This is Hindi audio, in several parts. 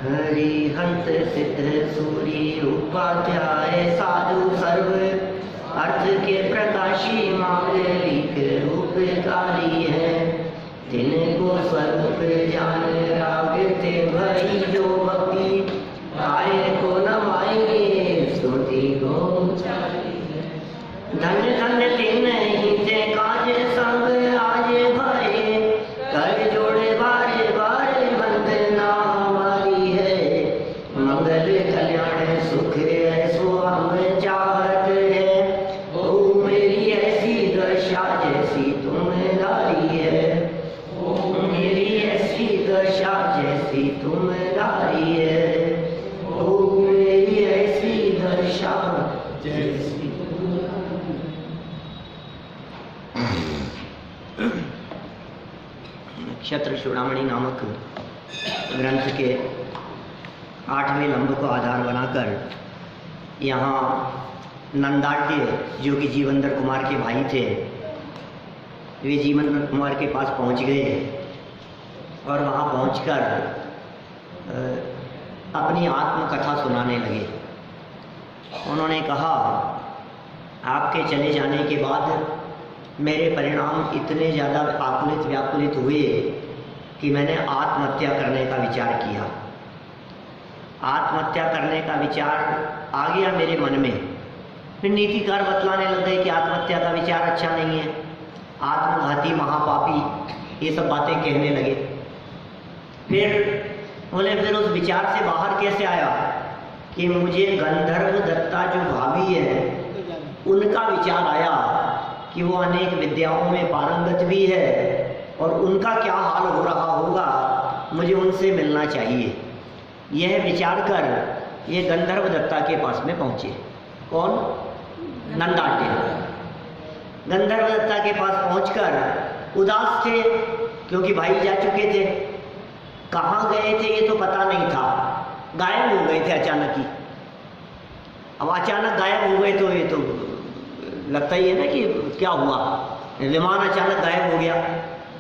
हरिहंत सिद्ध सूरी उपाध्याय साधु सर्व अर्थ के प्रकाशी मांगलिक उपकारी है। तिनको स्वरूप जान रागते भई जो भक्ति आए को न माएंगे स्तुति को। धन्य धन्य तिन ही ते काज संग आज भरे कर जोड़े बारे बारे वंदना हमारी है। मंगल कल्याण सुख ऐसो हम चाहत है। ओ मेरी ऐसी दशा जैसी तुम्हारी है। ओ मेरी ऐसी दशा जैसी तुम्हारी है। ओ मेरी ऐसी दशा जैसी। नक्षत्र चूड़ामणि नामक ग्रंथ के 8वें लंब को आधार बनाकर यहाँ नंदाढ़ जो कि जीवंदर कुमार के भाई थे, वे जीवंदर कुमार के पास पहुँच गए और वहाँ पहुँचकर अपनी आत्मकथा सुनाने लगे। उन्होंने कहा, आपके चले जाने के बाद मेरे परिणाम इतने ज़्यादा आकुलित व्याकुलित हुए कि मैंने आत्महत्या करने का विचार किया। आत्महत्या करने का विचार आ गया मेरे मन में। फिर नीतिकार बतलाने लग गए कि आत्महत्या का विचार अच्छा नहीं है, आत्मघाती महापापी, ये सब बातें कहने लगे। फिर बोले, फिर उस विचार से बाहर कैसे आया कि मुझे गंधर्व दत्ता जो भाभी है उनका विचार आया कि वो अनेक विद्याओं में पारंगत भी है और उनका क्या हाल हो रहा होगा, मुझे उनसे मिलना चाहिए। यह विचार कर ये गंधर्व दत्ता के पास में पहुँचे। कौन? नंदाढ़। गंधर्व दत्ता के पास पहुंचकर उदास थे क्योंकि भाई जा चुके थे। कहाँ गए थे ये तो पता नहीं था, गायब हो गए थे अचानक ही। अब अचानक गायब हो गए तो ये तो लगता ही है ना कि क्या हुआ। विमान अचानक गायब हो गया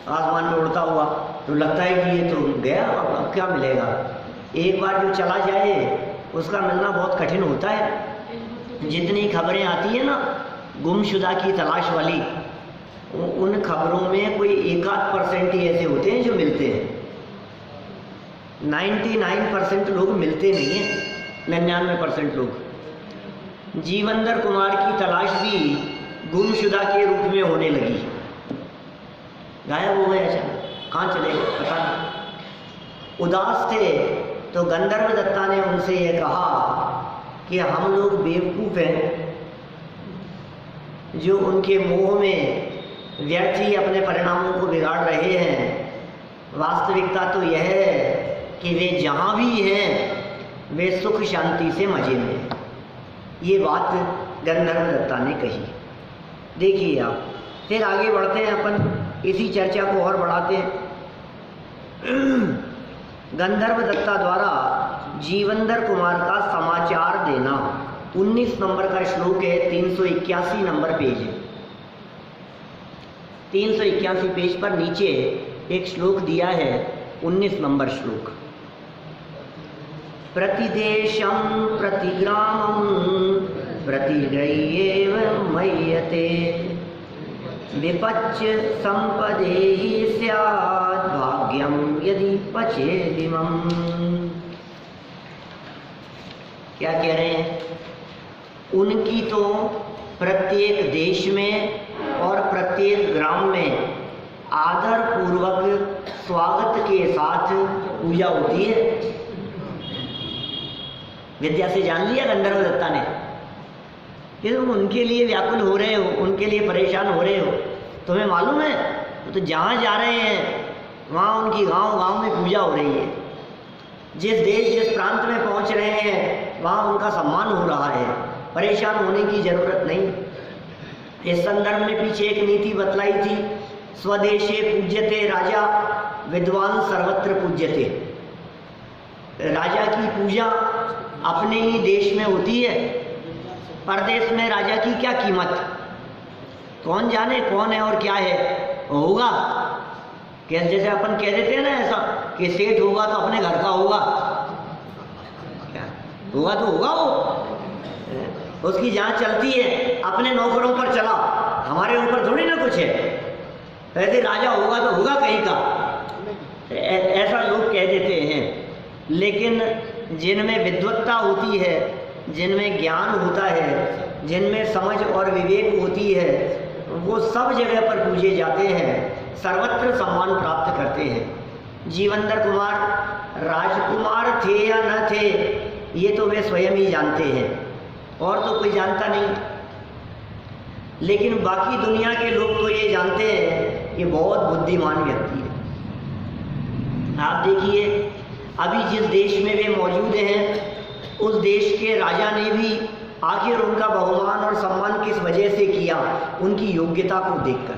आसमान में उड़ता हुआ तो लगता है कि ये तो गया, अब क्या मिलेगा। एक बार जो चला जाए उसका मिलना बहुत कठिन होता है। जितनी खबरें आती है ना गुमशुदा की तलाश वाली, उन खबरों में कोई 1-8% ही ऐसे होते हैं जो मिलते हैं। 99% लोग मिलते नहीं हैं, 99% लोग। जीवंदर कुमार की तलाश भी गुमशुदा के रूप में होने लगी। गायब हो गए अचानक, कहाँ चले गए पता नहीं। उदास थे तो गंधर्व दत्ता ने उनसे यह कहा कि हम लोग बेवकूफ़ हैं जो उनके मोह में व्यर्थ ही अपने परिणामों को बिगाड़ रहे हैं। वास्तविकता तो यह है कि वे जहाँ भी हैं वे सुख शांति से मजे में हैं। ये बात गंधर्व दत्ता ने कही। देखिए आप, फिर आगे बढ़ते हैं अपन, इसी चर्चा को और बढ़ाते हैं। गंधर्व दत्ता द्वारा जीवंदर कुमार का समाचार देना, 19 नंबर का श्लोक है, 381 नंबर पेज है। 381 पेज पर नीचे एक श्लोक दिया है, 19 नंबर श्लोक। प्रतिदेशं प्रतिग्रामं प्रतिग्रह्येव मह्यते विपच्य संपदेहि स्यात् भाग्यं यदि पचेदिमम्। क्या कह रहे हैं? उनकी तो प्रत्येक देश में और प्रत्येक ग्राम में आदर पूर्वक स्वागत के साथ पूजा होती है। विद्या से जान लिया गंधर्व दत्ता ने कि तुम उनके लिए व्याकुल हो रहे हो, उनके लिए परेशान हो रहे हो। तुम्हें मालूम है तो जहाँ जा रहे हैं वहाँ उनकी गांव में पूजा हो रही है। जिस देश जिस प्रांत में पहुँच रहे हैं वहाँ उनका सम्मान हो रहा है। परेशान होने की जरूरत नहीं। इस संदर्भ में पीछे एक नीति बतलाई थी, स्वदेशे पूज्यते राजा विद्वान सर्वत्र पूज्यते। राजा की पूजा अपने ही देश में होती है, परदेश में राजा की क्या कीमत। कौन जाने कौन है और क्या है होगा। जैसे अपन कह देते हैं ना ऐसा कि सेठ होगा तो अपने घर का होगा, होगा तो होगा वो, उसकी जांच चलती है, अपने नौकरों पर चला, हमारे ऊपर थोड़ी ना कुछ है। ऐसे राजा होगा तो होगा कहीं का, ऐसा लोग कह देते हैं। लेकिन जिनमें विद्वत्ता होती है, जिनमें ज्ञान होता है, जिनमें समझ और विवेक होती है, वो सब जगह पर पूजे जाते हैं, सर्वत्र सम्मान प्राप्त करते हैं। जीवंदर कुमार राजकुमार थे या न थे, ये तो वे स्वयं ही जानते हैं, और तो कोई जानता नहीं। लेकिन बाकी दुनिया के लोग तो ये जानते हैं कि बहुत बुद्धिमान व्यक्ति है। आप देखिए, अभी जिस देश में वे मौजूद हैं, उस देश के राजा ने भी आखिर उनका बहुमान और सम्मान किस वजह से किया? उनकी योग्यता को देखकर।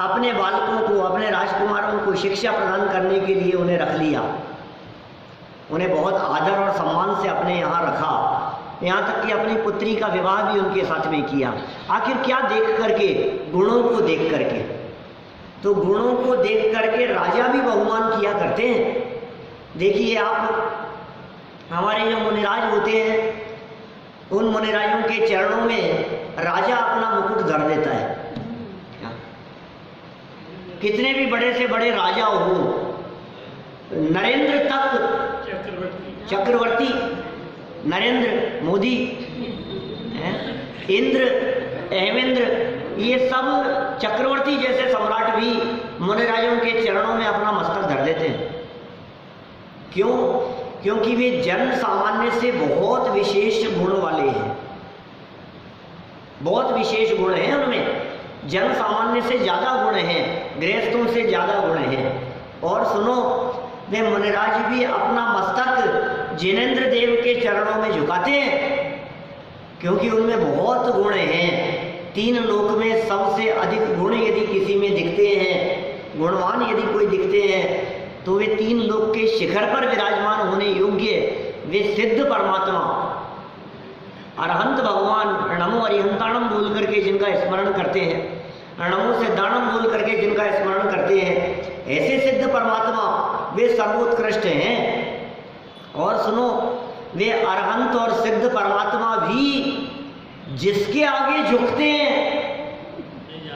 अपने बालकों को, अपने राजकुमारों को शिक्षा प्रदान करने के लिए उन्हें रख लिया, उन्हें बहुत आदर और सम्मान से अपने यहाँ रखा, यहाँ तक कि अपनी पुत्री का विवाह भी उनके साथ में किया। आखिर क्या देख करके? गुणों को देख करके। तो गुणों को देख करके राजा भी बहुमान किया करते हैं। देखिए आप, हमारे जो मुनिराज होते हैं, उन मुनिराजों के चरणों में राजा अपना मुकुट धर देता है। कितने भी बड़े से बड़े राजा हो, नरेंद्र तक, चक्रवर्ती नरेंद्र मोदी, इंद्र, हेमेंद्र, ये सब चक्रवर्ती जैसे सम्राट भी मुनिराजों के चरणों में अपना मस्तक धर देते हैं। क्यों? क्योंकि वे जन सामान्य से बहुत विशेष गुण वाले हैं, बहुत विशेष गुण हैं उनमें, जन सामान्य से ज़्यादा गुण हैं, गृहस्थों से ज़्यादा गुण हैं। और सुनो, वे मुनिराज भी अपना मस्तक जिनेंद्र देव के चरणों में झुकाते हैं, क्योंकि उनमें बहुत गुण हैं। 3 लोक में सबसे अधिक गुण यदि किसी में दिखते हैं, गुणवान यदि कोई दिखते हैं, तो वे 3 लोक के शिखर पर विराजमान होने योग्य वे सिद्ध परमात्मा अरहंत भगवान नमो अरिहंताणम बोल करके जिनका स्मरण करते हैं, नमो सिद्धाणम बोल करके जिनका स्मरण करते हैं, ऐसे सिद्ध परमात्मा वे सर्वोत्कृष्ट हैं। और सुनो, वे अरहंत और सिद्ध परमात्मा भी जिसके आगे झुकते हैं,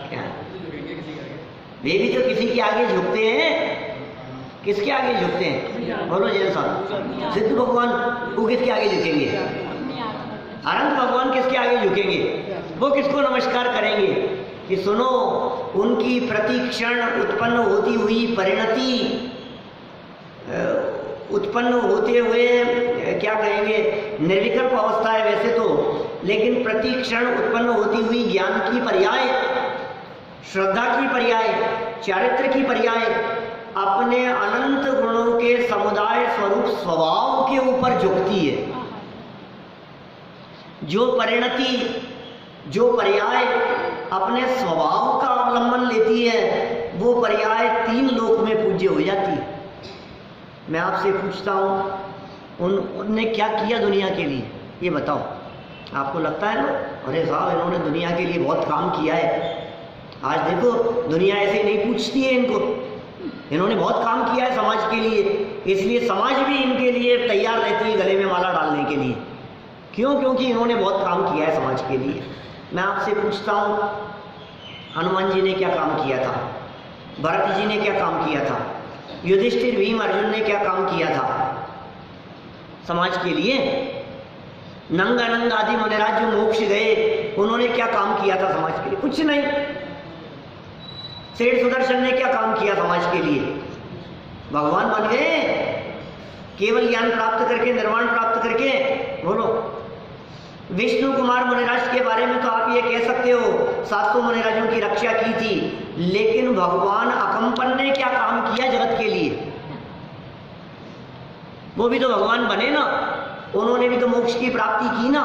क्या वे भी तो किसी के आगे झुकते हैं। किसके आगे झुकते हैं? बोलो जय साहब। सिद्ध भगवान वो किसके आगे झुकेंगे? अनंत भगवान किसके आगे झुकेंगे? वो किसको नमस्कार करेंगे? कि सुनो, उनकी प्रतिक्षण उत्पन्न होती हुई परिणति, उत्पन्न होते हुए क्या कहेंगे, निर्विकल्प अवस्था है वैसे तो, लेकिन प्रतिक्षण उत्पन्न होती हुई ज्ञान की पर्याय, श्रद्धा की पर्याय, चारित्र की पर्याय, अपने अनंत गुणों के समुदाय स्वरूप स्वभाव के ऊपर झुकती है। जो परिणति, जो पर्याय अपने स्वभाव का अवलंबन लेती है, वो पर्याय 3 लोक में पूज्य हो जाती है। मैं आपसे पूछता हूँ, उनने क्या किया दुनिया के लिए, ये बताओ। आपको लगता है ना, अरे साहब इन्होंने दुनिया के लिए बहुत काम किया है। आज देखो, दुनिया ऐसे नहीं पूछती है इनको, इन्होंने बहुत काम किया है समाज के लिए, इसलिए समाज भी इनके लिए तैयार रहती है गले में माला डालने के लिए। क्यों? क्योंकि इन्होंने बहुत काम किया है समाज के लिए। मैं आपसे पूछता हूँ, हनुमान जी ने क्या काम किया था? भरत जी ने क्या काम किया था? युधिष्ठिर, भीम, अर्जुन ने क्या काम किया था समाज के लिए? नंग अनंग आदि मुनिराज जो मोक्ष गए, उन्होंने क्या काम किया था समाज के लिए? कुछ नहीं। सेठ सुदर्शन ने क्या काम किया समाज के लिए? भगवान बन गए केवल ज्ञान प्राप्त करके, निर्वाण प्राप्त करके। बोलो, विष्णु कुमार मुनिराज के बारे में तो आप ये कह सकते हो 700 मुनिराजों की रक्षा की थी, लेकिन भगवान अकंपन ने क्या काम किया जगत के लिए? वो भी तो भगवान बने ना, उन्होंने भी तो मोक्ष की प्राप्ति की ना।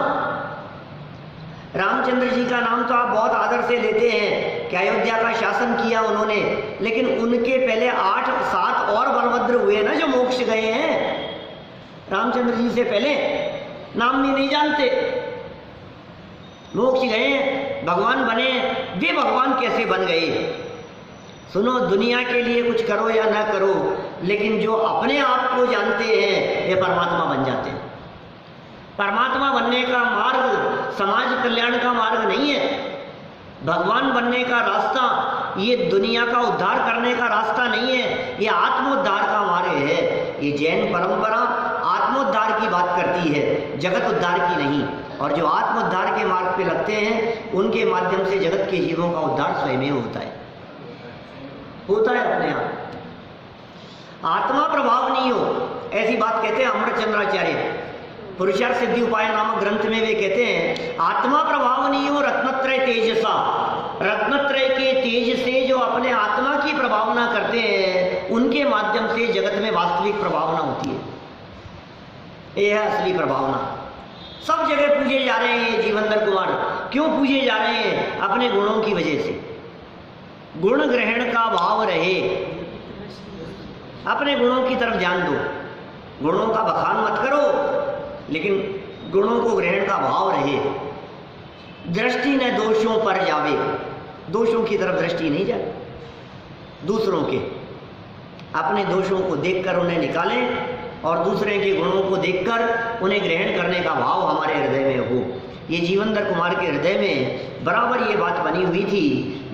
रामचंद्र जी का नाम तो आप बहुत आदर से लेते हैं कि अयोध्या का शासन किया उन्होंने, लेकिन उनके पहले 8-7 और बलभद्र हुए ना जो मोक्ष गए हैं। रामचंद्र जी से पहले नाम भी नहीं जानते, मोक्ष गए, भगवान बने। वे भगवान कैसे बन गए? सुनो, दुनिया के लिए कुछ करो या ना करो, लेकिन जो अपने आप को जानते हैं ये परमात्मा बन जाते हैं। परमात्मा बनने का मार्ग समाज कल्याण का मार्ग नहीं है। भगवान बनने का रास्ता ये दुनिया का उद्धार करने का रास्ता नहीं है, ये आत्मोद्धार का मार्ग है। ये जैन परंपरा आत्मोद्धार की बात करती है, जगत उद्धार की नहीं। और जो आत्मोद्धार के मार्ग पे लगते हैं उनके माध्यम से जगत के जीवों का उद्धार स्वयं ही होता है अपने आप। आत्मा प्रभाव नहीं हो, ऐसी बात कहते हैं अमृतचंद्राचार्य पुरुषार्थ सिद्धि उपाय नामक ग्रंथ में वे कहते हैं आत्मा प्रभाव नहीं हो रत्नत्रय तेजसा। रत्नत्रय के तेज से जो अपने आत्मा की प्रभावना करते हैं उनके माध्यम से जगत में वास्तविक प्रभावना होती है। यह है असली प्रभावना। सब जगह पूजे जा रहे हैं जीवनधर कुमार। क्यों पूजे जा रहे हैं? अपने गुणों की वजह से। गुण ग्रहण का भाव रहे, अपने गुणों की तरफ ध्यान दो। गुणों का बखान मत करो, लेकिन गुणों को ग्रहण का भाव रहे। दृष्टि न दोषों पर जावे, दोषों की तरफ दृष्टि नहीं जाए। दूसरों के अपने दोषों को देखकर उन्हें निकालें और दूसरे के गुणों को देखकर उन्हें ग्रहण करने का भाव हमारे हृदय में हो। ये जीवनधर कुमार के हृदय में बराबर ये बात बनी हुई थी,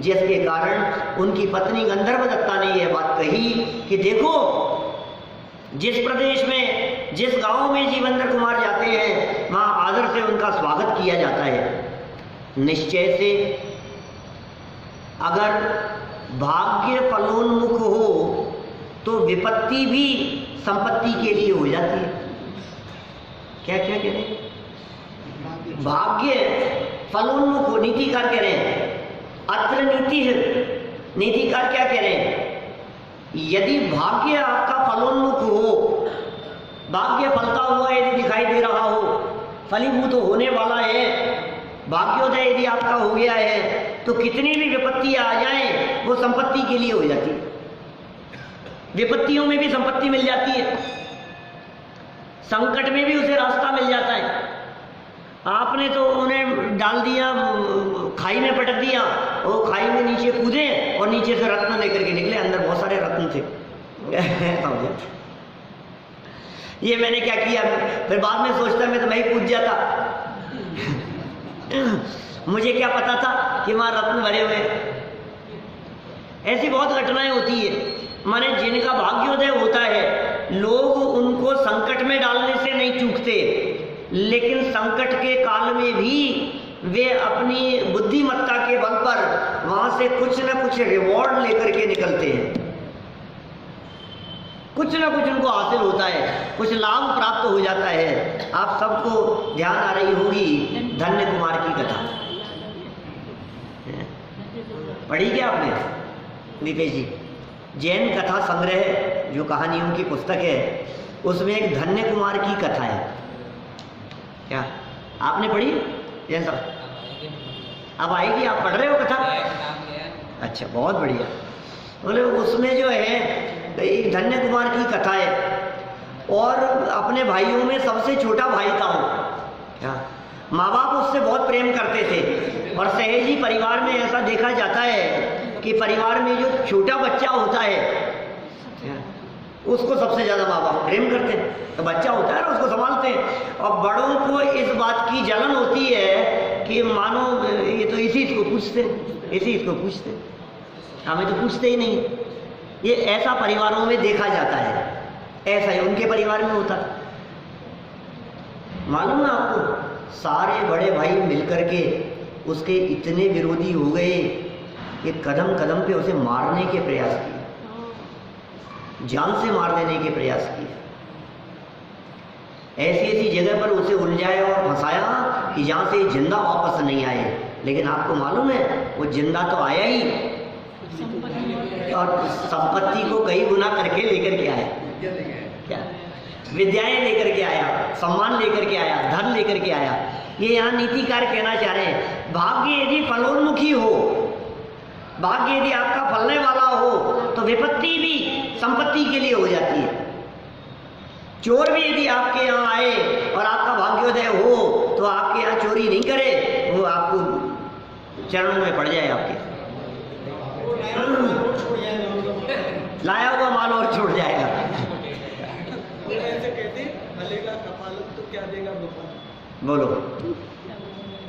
जिसके कारण उनकी पत्नी गंधर्व दत्ता ने यह बात कही कि देखो जिस प्रदेश में जिस गांव में जीवनधर कुमार जाते हैं वहां आदर से उनका स्वागत किया जाता है। निश्चय से अगर भाग्य फलोन्मुख हो तो विपत्ति भी संपत्ति के लिए हो जाती है। क्या क्या कह रहे हैं? भाग्य फलोन्मुख हो, नीतिकार कह रहे हैं। अत्र नीति है, नीतिकार क्या कह रहे हैं? यदि भाग्य आपका फलोन्मुख हो, भाग्य फलता हुआ यदि दिखाई दे रहा हो, फलीभूत होने वाला है, भाग्योदय यदि आपका हो गया है, तो कितनी भी विपत्तियां आ जाएं वो संपत्ति के लिए हो जाती है। विपत्तियों में भी संपत्ति मिल जाती है, संकट में भी उसे रास्ता मिल जाता है। आपने तो उन्हें डाल दिया, खाई में पटक दिया, वो खाई में नीचे कूदे और नीचे से रत्न लेकर के निकले, अंदर बहुत सारे रत्न थे। ये मैंने क्या किया, फिर बाद में सोचता मैं तो मैं ही कूद जाता। मुझे क्या पता था कि वहां रत्न भरे हुए। ऐसी बहुत घटनाएं होती है। माने जिनका भाग्योदय होता है लोग उनको संकट में डालने से नहीं चूकते, लेकिन संकट के काल में भी वे अपनी बुद्धिमत्ता के बल पर वहां से कुछ ना कुछ रिवॉर्ड लेकर के निकलते हैं। कुछ ना कुछ उनको हासिल होता है, कुछ लाभ प्राप्त हो जाता है। आप सबको ध्यान आ रही होगी धन्य कुमार की कथा। पढ़ी क्या आपने दीपेश जी? जैन कथा संग्रह जो कहानियों की पुस्तक है उसमें एक धन्य कुमार की कथा है। क्या आपने पढ़ी जैन साहब? अब आएगी, आप पढ़ रहे हो कथा? अच्छा, बहुत बढ़िया। बोले उसमें जो है एक धन्य कुमार की कथा है और अपने भाइयों में सबसे छोटा भाई था वो। क्या माँ बाप उससे बहुत प्रेम करते थे और सहेजी परिवार में ऐसा देखा जाता है कि परिवार में जो छोटा बच्चा होता है उसको सबसे ज्यादा माँ बाप प्रेम करते हैं। तो बच्चा होता है ना, उसको संभालते हैं और बड़ों को इस बात की जलन होती है कि मानो ये तो इसी को पूछते, हमें तो पूछते ही नहीं। ये ऐसा परिवारों में देखा जाता है, ऐसा ही उनके परिवार में होता। मालूम है आपको, सारे बड़े भाई मिलकर के उसके इतने विरोधी हो गए कि कदम कदम पे उसे मारने के प्रयास किए, जान से मार देने के प्रयास किए। ऐसी ऐसी जगह पर उसे उलझाया और फंसाया कि जहां से जिंदा वापस नहीं आए। लेकिन आपको मालूम है वो जिंदा तो आया ही और संपत्ति को कई गुना करके लेकर के आया। क्या विद्याएं लेकर के आया, सम्मान लेकर के आया, धन लेकर के आया। ये यहाँ नीतिकार कहना चाह रहे हैं, भाग्य यदि फलोन्मुखी हो, भाग्य यदि आपका फलने वाला हो तो विपत्ति भी संपत्ति के लिए हो जाती है। चोर भी यदि आपके यहाँ आए और आपका भाग्योदय हो तो आपके यहाँ चोरी नहीं करे, वो आपको चरणों में पड़ जाए आपके। लाया हुआ माल और छूट जाएगा। ऐसे कहते फलेगा कपालम तो क्या देगा गोपालम। बोलो,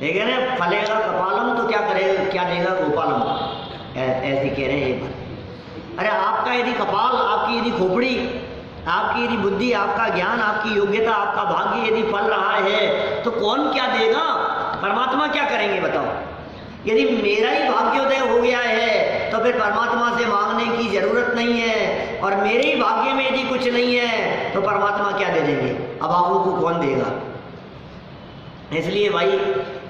ठीक है ना, फलेगा कपालम तो क्या करेगा, क्या देगा गोपालम, ऐसे कह रहे हैं ये बात। अरे आपका यदि कपाल, आपकी यदि खोपड़ी, आपकी यदि बुद्धि, आपका ज्ञान, आपकी योग्यता, आपका भाग्य यदि फल रहा है तो कौन क्या देगा, परमात्मा क्या करेंगे बताओ। यदि मेरा ही भाग्योदय हो गया है तो फिर परमात्मा से मांगने की जरूरत नहीं है, और मेरे ही भाग्य में यदि कुछ नहीं है तो परमात्मा क्या दे देंगे, अब आपको को कौन देगा। इसलिए भाई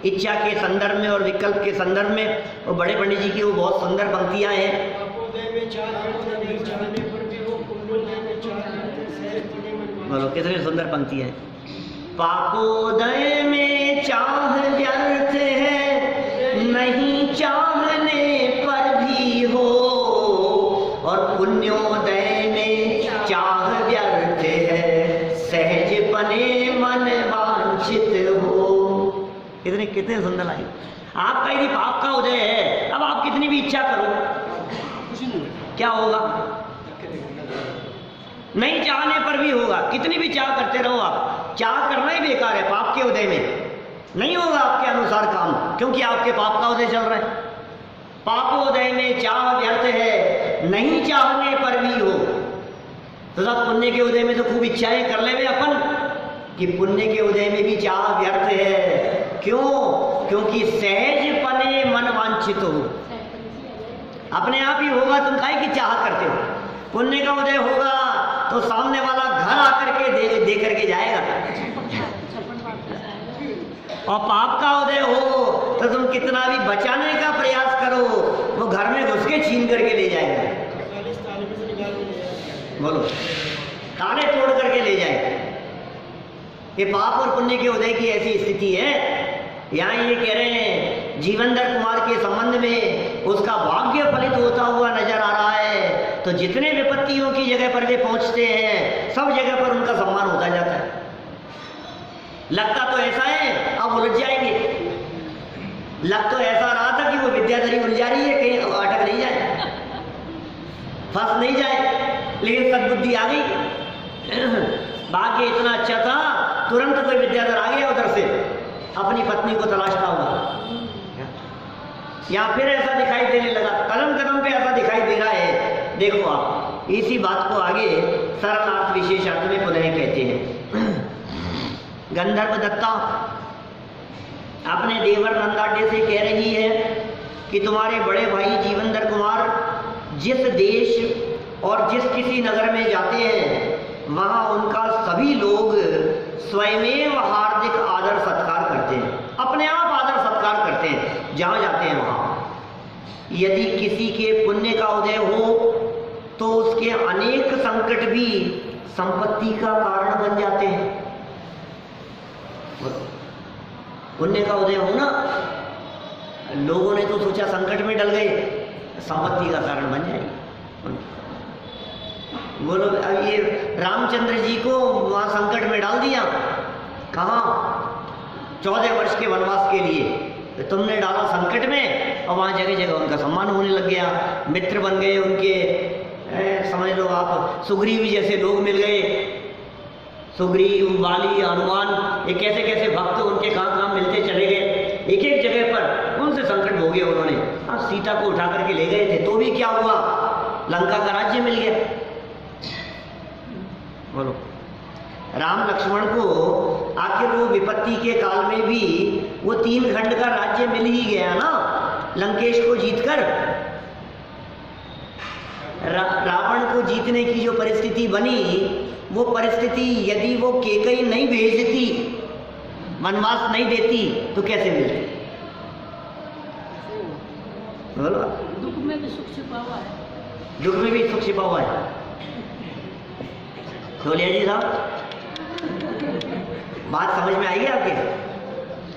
इच्छा के संदर्भ में और विकल्प के संदर्भ में वो बड़े पंडित जी की वो बहुत सुंदर पंक्तियां हैं। बोलो कितनी सुंदर पंक्ति है। पापोदय में चाह व्यर्थ है, नहीं चाहने पर भी हो, और पुण्योदय में चाह व्यर्थ है, सहज बने मन वांछित हो। कितने सुंदर लाइन। आपका यदि पाप का उदय है, अब आप कितनी भी इच्छा करो क्या होगा, नहीं चाहने पर भी होगा। कितनी भी चाह करते रहो, आप चाह करना ही बेकार है। पाप के उदय में नहीं होगा आपके अनुसार काम, क्योंकि आपके पाप का उदय चल रहा है। पापोदय में चाह व्यर्थ है, नहीं चाहने पर भी हो। तो सब पुण्य के उदय में तो खूब इच्छाएं कर ले अपन, कि पुण्य के उदय में भी चाह व्यर्थ है। क्यों? क्योंकि सहज पने मन वांछित हो, अपने आप ही होगा, तुम काहे की चाह करते हो। पुण्य का उदय होगा तो सामने वाला घर आकर के दे करके जाएगा, और पाप का उदय हो तो तुम कितना भी बचाने का प्रयास करो, वो घर में घुस के छीन करके ले जाएगा। बोलो, ताले तोड़ करके ले जाएगा। ये पाप और पुण्य के उदय की ऐसी स्थिति है। यहाँ ये कह रहे हैं जीवनधर कुमार के संबंध में उसका भाग्य फलित होता हुआ नजर आ रहा है। तो जितने विपत्तियों की जगह पर वे पहुंचते हैं, सब जगह पर उनका सम्मान होता जाता है। लगता तो ऐसा है, अब उलझ जाएंगे। लग तो ऐसा रहा था कि वो विद्याधरी उलझा रही है, कहीं अटक नहीं जाए, फंस नहीं जाए, लेकिन सद्बुद्धि आ गई। भाग्य इतना अच्छा था, तुरंत कोई विद्याधर आ गया उधर से अपनी पत्नी को तलाशता हुआ, या फिर ऐसा दिखाई देने लगा, कदम कदम पे ऐसा दिखाई दे रहा है। देखो आप इसी बात को आगे सरल अर्थ विशेष अर्थ में पुनः कहते हैं। गंधर्व दत्ता अपने देवर नंदाढ़ से कह रही है कि तुम्हारे बड़े भाई जीवनधर कुमार जिस देश और जिस किसी नगर में जाते हैं, वहां उनका सभी लोग स्वयमेव हार्दिक आदर सत्कार करते हैं, अपने आप आदर सत्कार करते हैं जहां जाते हैं वहां। यदि किसी के पुण्य का उदय हो तो उसके अनेक संकट भी संपत्ति का कारण बन जाते हैं। पुण्य का उदय हो ना, लोगों ने तो सोचा संकट में डल गए, संपत्ति का कारण बन जाएगी। बोलो, अब ये रामचंद्र जी को वहां संकट में डाल दिया, कहाँ 14 वर्ष के वनवास के लिए, तो तुमने डाला संकट में, और वहां जगह जगह उनका सम्मान होने लग गया, मित्र बन गए उनके, समझ लो आप सुग्रीव जैसे लोग मिल गए। सुग्रीव, वाली, हनुमान, ये कैसे कैसे भक्त उनके कहाँ कहाँ मिलते चले गए, एक एक जगह पर उनसे संकट भोगे उन्होंने। हाँ, सीता को उठा करके ले गए थे, तो भी क्या हुआ, लंका का राज्य मिल गया। बोलो, राम लक्ष्मण को आखिर वो विपत्ति के काल में भी वो 3 खंड का राज्य मिल ही गया ना, लंकेश को जीतकर। रावण को जीतने की जो परिस्थिति बनी, वो परिस्थिति यदि वो कैकेयी नहीं भेजती, वनवास नहीं देती, तो कैसे मिलती। बोलो, दुख में भी सुख छिपा हुआ है, दुख में भी सुख छिपा हुआ है। सोलिया जी साहब, बात समझ में आएगी आपके?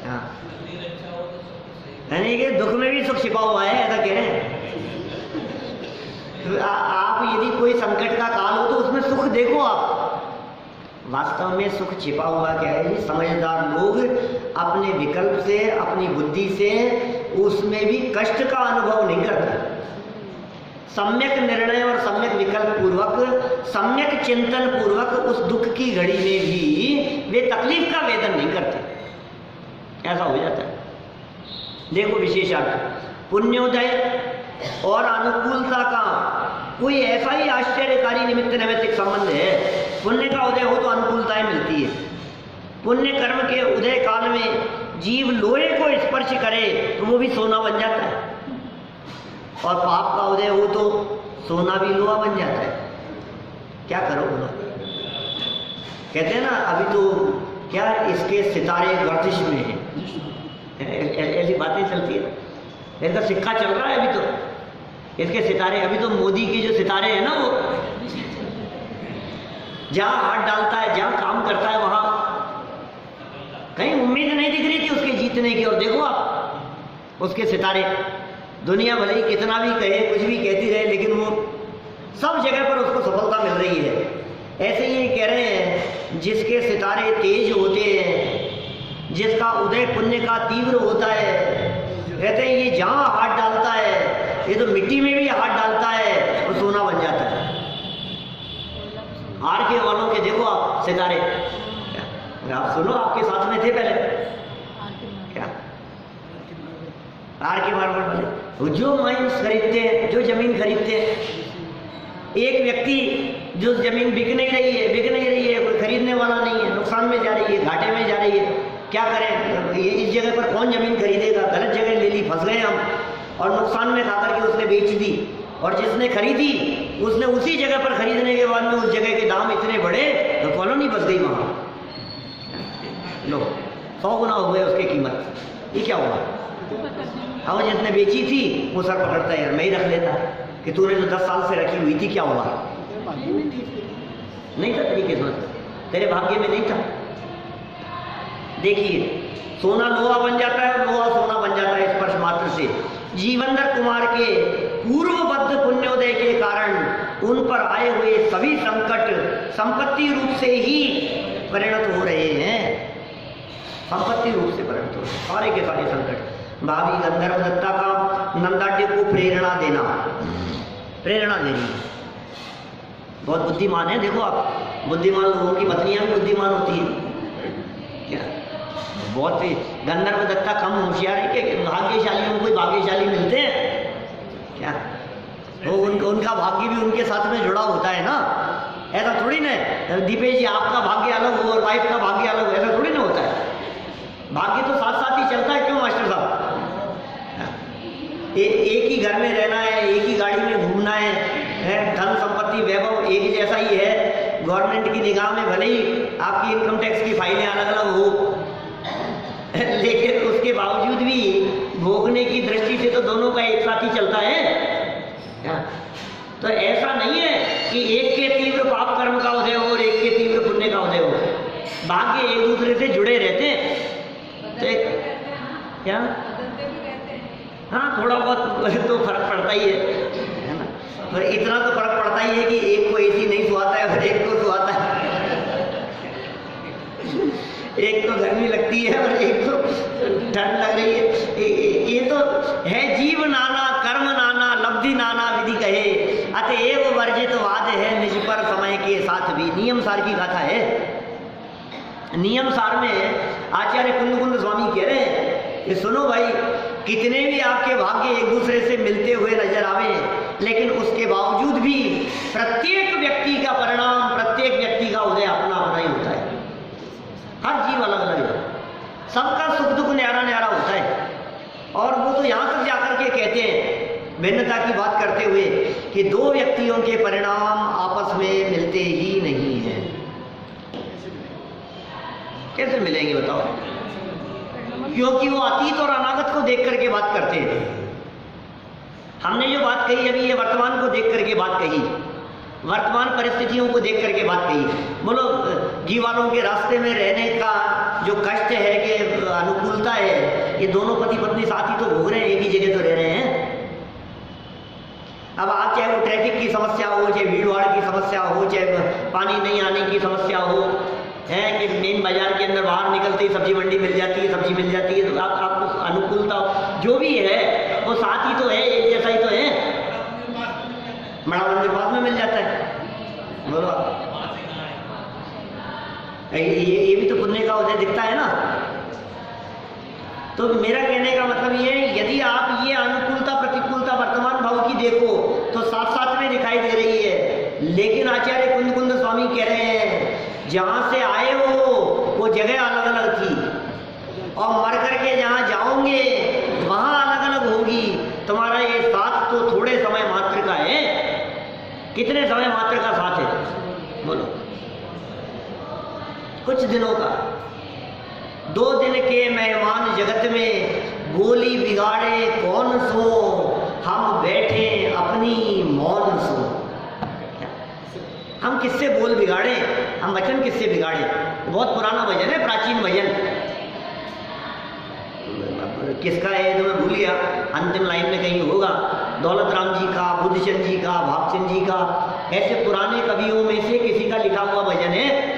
हाँ, नहीं कि दुख में भी सुख छिपा हुआ है, ऐसा कह रहे हैं। तो आप यदि कोई संकट का काल हो तो उसमें सुख देखो आप, वास्तव में सुख छिपा हुआ क्या है। समझदार लोग अपने विकल्प से, अपनी बुद्धि से उसमें भी कष्ट का अनुभव नहीं करते। सम्यक निर्णय और सम्यक विकल्प पूर्वक, सम्यक चिंतन पूर्वक उस दुख की घड़ी में भी वे तकलीफ का वेदन नहीं करते। ऐसा हो जाता है। देखो विशेषार्थ, पुण्योदय और अनुकूलता का कोई ऐसा ही आश्चर्यकारी निमित्त नैमित्तिक संबंध है। पुण्य का उदय हो तो अनुकूलताएं मिलती है। पुण्य कर्म के उदय काल में जीव लोहे को स्पर्श करे तो वो भी सोना बन जाता है, और पाप का उदय हो तो सोना भी लोहा बन जाता है। क्या करो बोलो? कहते हैं ना, अभी तो क्या इसके सितारे गर्दिश में हैं, ऐसी बातें चलती है। इसका सिक्का चल रहा है अभी तो, इसके सितारे, अभी तो मोदी के जो सितारे हैं ना, वो जहां हाथ डालता है, जहां काम करता है, वहां कहीं उम्मीद नहीं दिख रही थी उसके जीतने की, और देखो आप उसके सितारे। दुनिया भले ही कितना भी कहे, कुछ भी कहती रहे, लेकिन वो सब जगह पर उसको सफलता मिल रही है। ऐसे ही कह रहे हैं, जिसके सितारे तेज होते हैं, जिसका उदय पुण्य का तीव्र होता है, कहते हैं ये जहां हाथ डालता है, ये तो मिट्टी में भी हाथ डालता है, वो सोना बन जाता है। आर के वालों के देखो आप सितारे, आप सुनो, आपके साथ में थे पहले क्या? आर के मार्बल वाले जो माइंस खरीदते हैं, जो जमीन खरीदते हैं, एक व्यक्ति जो जमीन बिक नहीं रही है, कोई खरीदने वाला नहीं है, नुकसान में जा रही है, घाटे में जा रही है, क्या करें? ये इस जगह पर कौन जमीन खरीदेगा? गलत जगह ले ली, फंस गए हम, और नुकसान में खाकर के उसने बेच दी। और जिसने खरीदी उसने उसी जगह पर खरीदने के बाद में उस जगह के दाम इतने बढ़े तो कॉलोनी बस गई वहां। लो 100 गुना हो गए उसकी कीमत। ये क्या हुआ? और जिसने बेची थी वो सर पकड़ता है, यार मैं ही रख लेता कि तूने जो 10 साल से रखी हुई थी, क्या हुआ? नहीं था तेरी किस्मत, तेरे भाग्य में नहीं था। देखिए, सोना लोहा बन जाता है, लोहा सोना बन जाता है स्पर्श मात्र से। जीवनधर कुमार के पूर्वबद्ध पुण्योदय के कारण उन पर आए हुए सभी संकट संपत्ति रूप से ही परिणत हो रहे हैं, संपत्ति रूप से परिणत हो रहे हैं सारे के सारे संकट। भाभी गंधर्व दत्ता का नंदाढ़ को प्रेरणा देनी, बहुत बुद्धिमान है। देखो आप, बुद्धिमान लोगों की पत्नियां भी बुद्धिमान होती है क्या? बहुत ही गंधर्व दत्ता कम होशियार है कि भाग्यशालियों को भाग्यशाली मिलते हैं क्या? वो उनका भाग्य भी उनके साथ में जुड़ा होता है ना। ऐसा थोड़ी ना दीपेश जी आपका भाग्य अलग हो और वाइफ का भाग्य अलग हो, ऐसा थोड़ी ना होता है। भाग्य तो साथ साथ ही चलता है। क्यों मास्टर साहब? एक ही घर में रहना है, एक ही गाड़ी में घूमना है, धन संपत्ति वैभव एक जैसा ही है। गवर्नमेंट की निगाह में भले ही आपकी इनकम टैक्स की फाइलें अलग अलग हो, लेकिन उसके बावजूद भी भोगने की दृष्टि से तो दोनों का एक साथ ही चलता है। तो ऐसा नहीं है कि एक के तीव्र पाप कर्म का उदय हो और एक के तीव्र पुण्य का उदय हो। भाग्य एक दूसरे से जुड़े रहते हैं। तो क्या? हाँ, थोड़ा बहुत तो फर्क पड़ता ही है ना, पर इतना तो फर्क पड़ता ही है कि एक को एसी नहीं सुहाता है और एक को सुहाता है। एक को गर्मी लगती है और एक को ठंड लग रही है। ये तो है जीव नाना कर्म नाना लब्धि नाना विधि कहे, अतएव वर्जित वाद है निज पर समय के साथ भी। नियम सार की गाथा है। नियम सार में आचार्य कुंद स्वामी कह रहे हैं कि सुनो भाई, कितने भी आपके भाग्य एक दूसरे से मिलते हुए नजर आवे, लेकिन उसके बावजूद भी प्रत्येक व्यक्ति का परिणाम, प्रत्येक व्यक्ति का उदय अपना अपना ही होता है। हर जीव अलग अलग है, सबका सुख दुख न्यारा न्यारा होता है। और वो तो यहाँ तक जाकर के कहते हैं, भिन्नता की बात करते हुए, कि दो व्यक्तियों के परिणाम आपस में मिलते ही नहीं हैं। कैसे मिलेंगे बताओ? क्योंकि वो अतीत और अनागत को देख करके बात करते हैं। हमने जो बात कही अभी, ये वर्तमान को देख करके बात कही, वर्तमान परिस्थितियों को देख करके बात कही। बोलो, जीव वालों के रास्ते में रहने का जो कष्ट है कि अनुकूलता है, ये दोनों पति पत्नी साथ ही तो भोग रहे हैं, एक ही जगह तो रह रहे हैं। अब आप चाहे वो ट्रैफिक की समस्या हो, चाहे भीड़ भाड़ की समस्या हो, चाहे पानी नहीं आने की समस्या हो, है कि मेन बाजार के अंदर बाहर निकलते ही सब्जी मंडी मिल जाती है, सब्जी मिल जाती है, तो आपको अनुकूलता जो भी है वो साथ ही तो है, एक जैसा ही तो बड़ा मंदिर पास में मिल जाता है। बोलो, ये भी तो पुण्य का उदय दिखता है ना। तो मेरा कहने का मतलब ये है, यदि आप ये अनुकूलता प्रतिकूलता वर्तमान भाव की देखो तो साथ साथ में दिखाई दे रही है। लेकिन आचार्य कुंद कुंद स्वामी कह रहे हैं जहां से आए हो वो जगह अलग अलग थी और मर करके जहां जाओगे वहां अलग अलग होगी। तुम्हारा ये साथ तो थोड़े समय मात्र का है। कितने समय मात्र का साथ है बोलो? कुछ दिनों का। 2 दिन के मेहमान जगत में, बोली बिगाड़े कौन सो, हम बैठे अपनी मौन सो। हम किससे बोल बिगाड़े, हम वचन किससे बिगाड़े? बहुत पुराना भजन है, प्राचीन भजन। किसका है तो मैं भूल गया, अंतिम लाइन में कहीं होगा। दौलत राम जी का, बुद्धचंद जी का, भागचंद जी का, ऐसे पुराने कवियों में से किसी का लिखा हुआ भजन है।